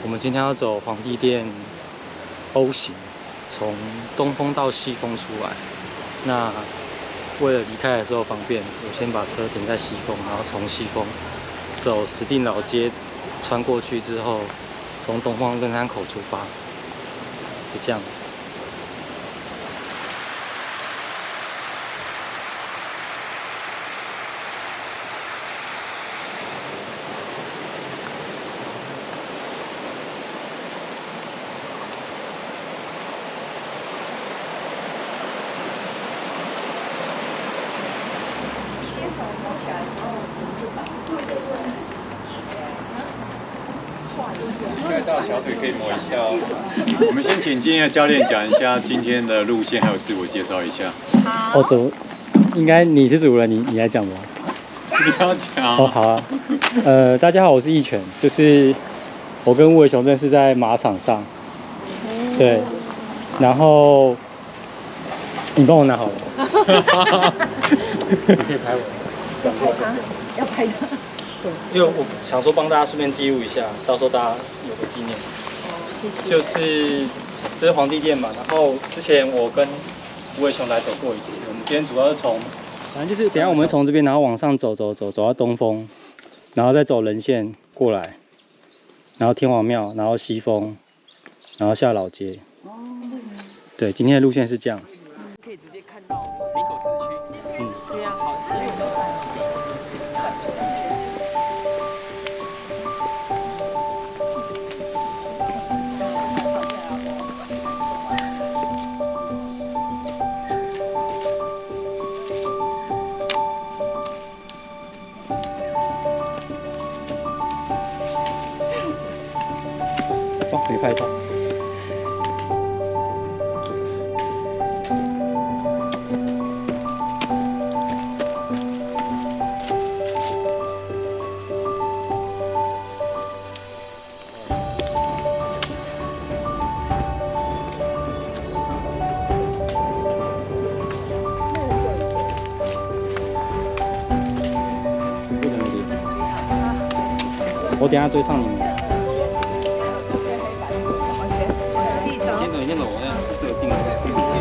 我们今天要走皇帝殿 O 型，从东风到西风出来。那为了离开的时候方便，我先把车停在西风，然后从西风走石碇老街，穿过去之后，从东方登山口出发，就这样子。 应该到小腿可以摸一下哦。我们先请今天的教练讲一下今天的路线，还有自我介绍一下。好。哦，应该你是主人，你来讲吧。你要讲。哦，好啊。大家好，我是义全，就是我跟吴伟雄认识在马场上。对。然后你帮我拿好了。你可以拍我。要拍他，要拍他。 因为我想说帮大家顺便记录一下，到时候大家有个纪念。哦，谢谢。就是这是皇帝殿嘛，然后之前我跟吴伟雄来走过一次。我们今天主要是反正就是等一下我们从这边，然后往上走到东风，然后再走人线过来，然后天王庙，然后西风，然后下老街。哦。对，今天的路线是这样。可以直接看到林口市区。这样好，谢谢。 哦，没拍到。不能离。我等下追上你们。 先走，我要设定在地图页。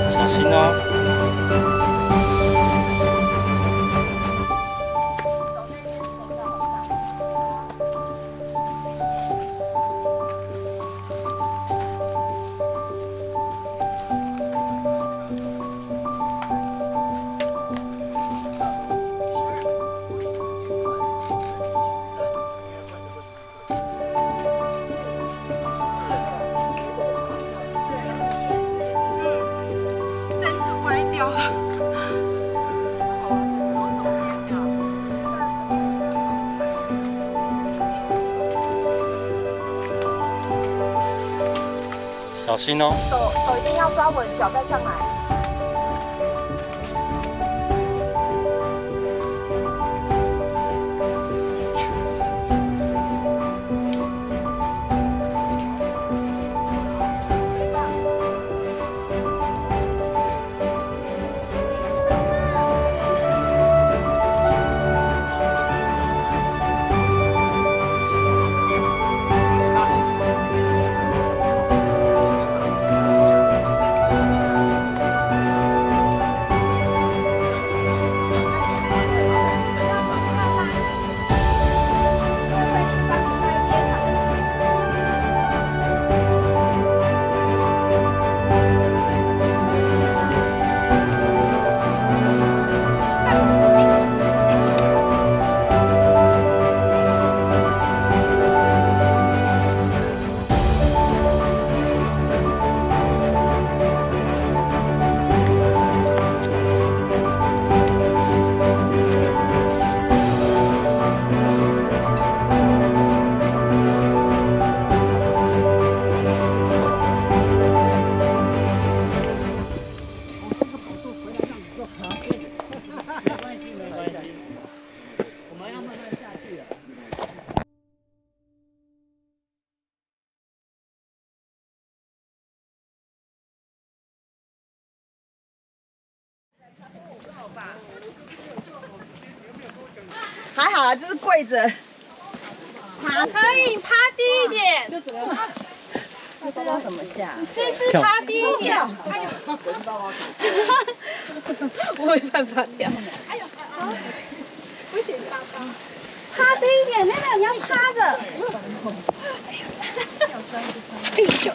小心哦！小心哦！手一定要抓稳，脚再上来。系，没关系。我们要慢慢下去啊。还好啊，就是跪着。可以趴低一点。不知道怎么下，这是趴低一点。哎呀，我没办法跳。哎呀，不行，趴低一点，妹妹你要趴着。哎呦。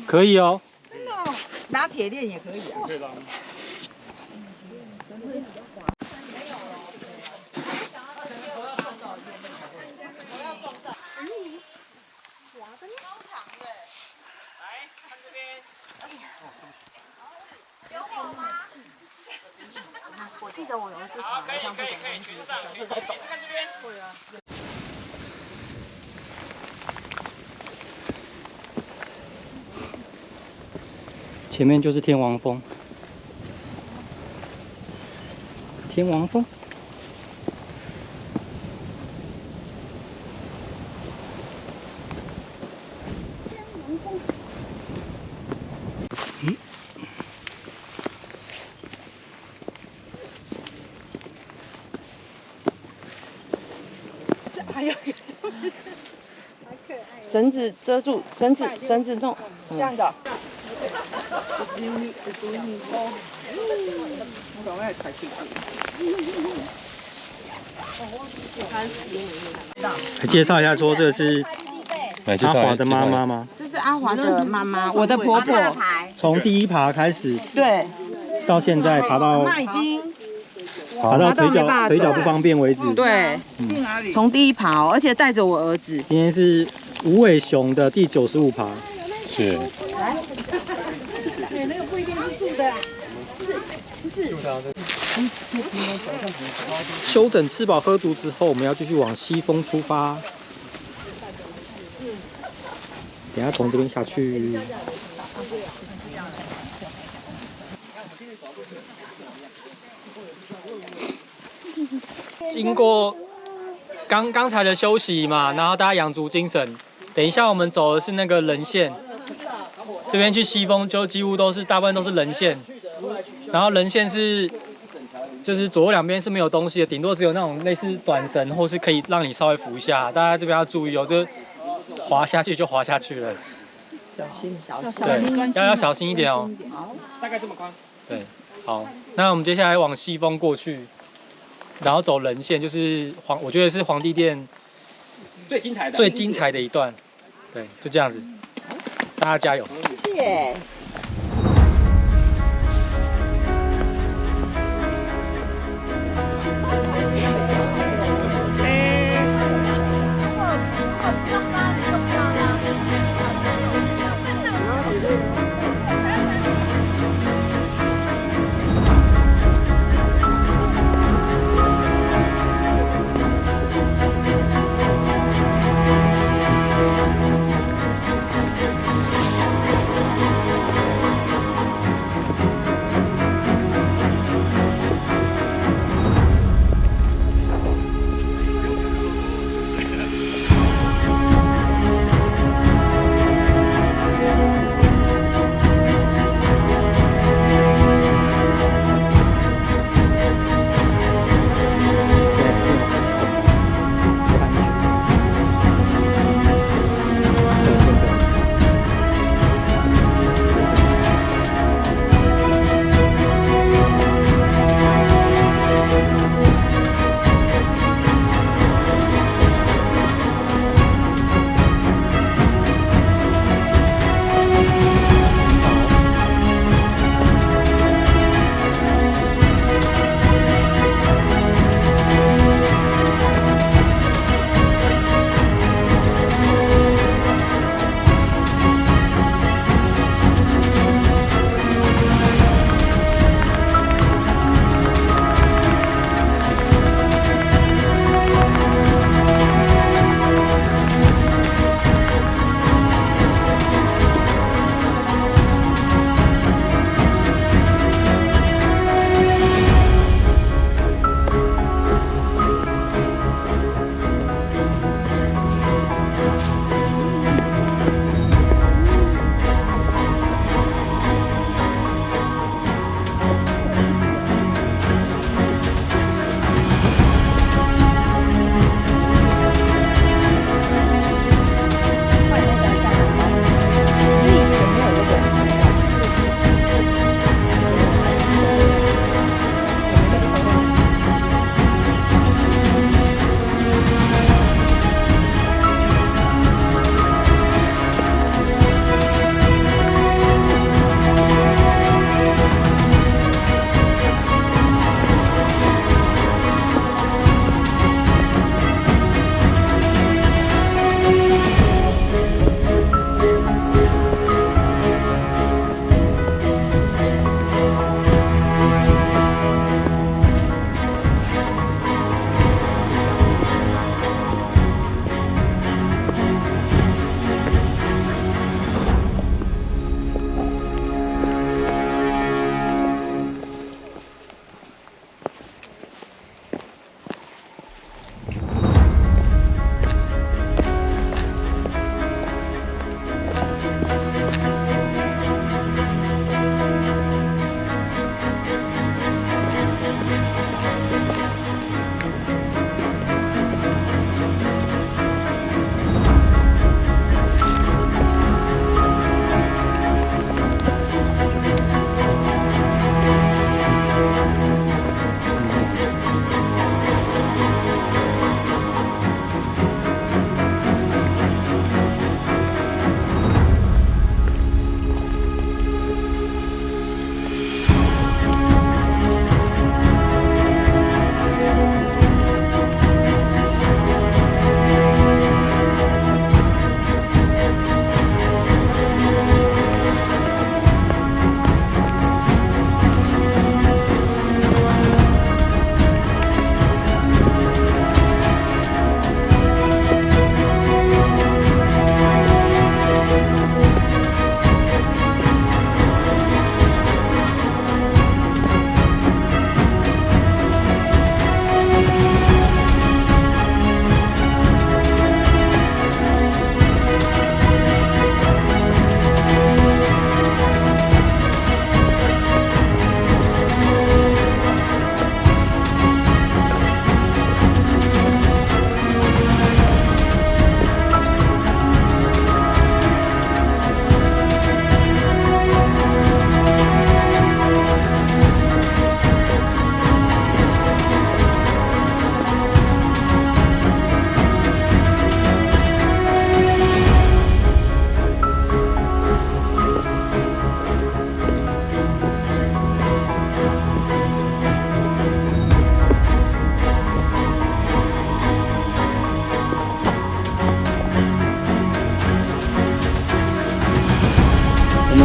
可以哦。真的哦，拉铁链也可以啊。可以拉。我记得我有一次好像不懂东西，是在抖。会啊。前面就是天王峰，天王峰。嗯。还有一个绳子遮住，绳子弄这样的。来介绍一下，说这是阿华的妈妈吗？这是阿华的妈妈，我的婆婆。从第一爬开始，对，到现在爬到那已经爬到腿脚不方便为止。对，从第一爬哦，而且带着我儿子。今天是无尾熊的第95爬。是。对，那个不一定是素的，不是。休整吃饱喝足之后，我们要继续往西峰出发。等下从这边下去。经过刚才的休息嘛，然后大家养足精神。等一下我们走的是那个人线，这边去西峰就几乎大部分都是人线，然后人线就是左右两边是没有东西的，顶多只有那种类似短绳，或是可以让你稍微扶一下。大家这边要注意哦，就滑下去就滑下去了。小心，对，要小心一点哦。大概这么宽。对，好，那我们接下来往西峰过去，然后走人线，就是我觉得是皇帝殿最精彩的一段。对，就这样子，大家加油！谢谢。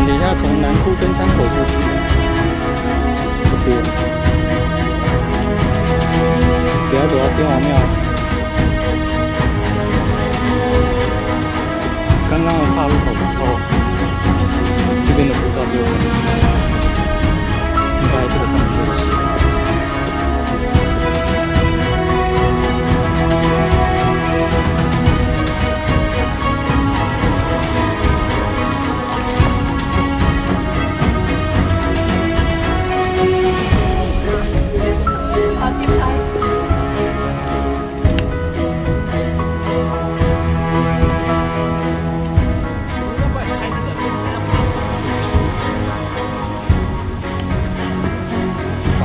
等一下从南窟登山口出去，这边，等下走到天王庙。刚刚的岔路口之后，这边的步道就应该这个上面就是。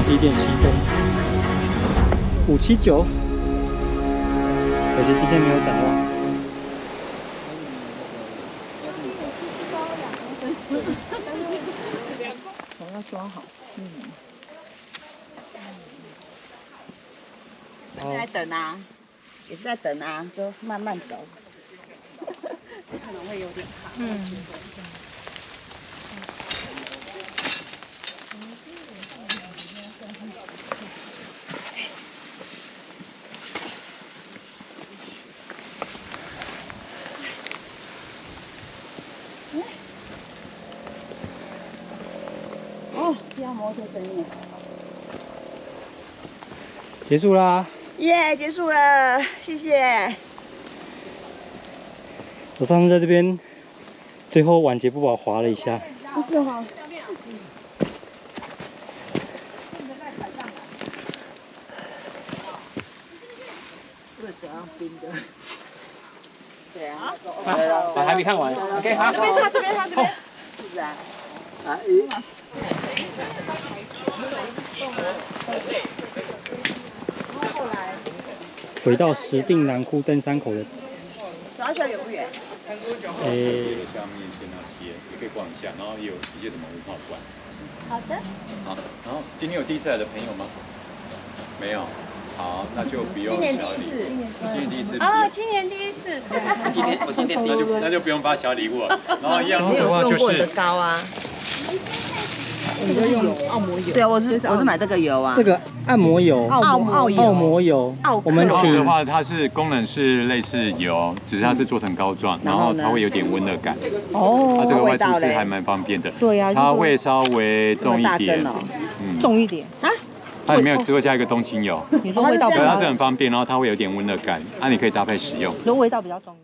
地点西峰579，可惜今天没有展望。我要装好，在等啊，也是在等啊，就慢慢走，可能会有点怕。哦，听到摩托车声音。结束啦！耶，结束了，谢谢。我上次在这边，最后晚节不保滑了一下。不是哈。这个是要冰的。对啊。我还没看完。OK， 好。这边他，这边他，这边。是不是啊？啊，回到石碇南窟登山口的。走到这远不远？下面去那些也可以逛一下，然后也有一些什么文化馆。好的。好，然后今天有第一次来的朋友吗？没有。好，那就不用。今年第一次。今年第一次。啊，今年第一次。我今天第一次。那就不用发小礼物了。然后一样没有的话就是。用过的膏啊。你就用按摩油。对啊，我是买这个油啊。这个按摩油，按摩油，我们奥请的话，它是功能是类似油，只是它是做成膏状，然后它会有点温热感。哦，它这个外出是还蛮方便的。对呀，它会稍微重一点，重一点啊。它里面有只会加一个冬青油，你说味道比较，对，它是很方便，然后它会有点温热感，你可以搭配使用。味道比较重。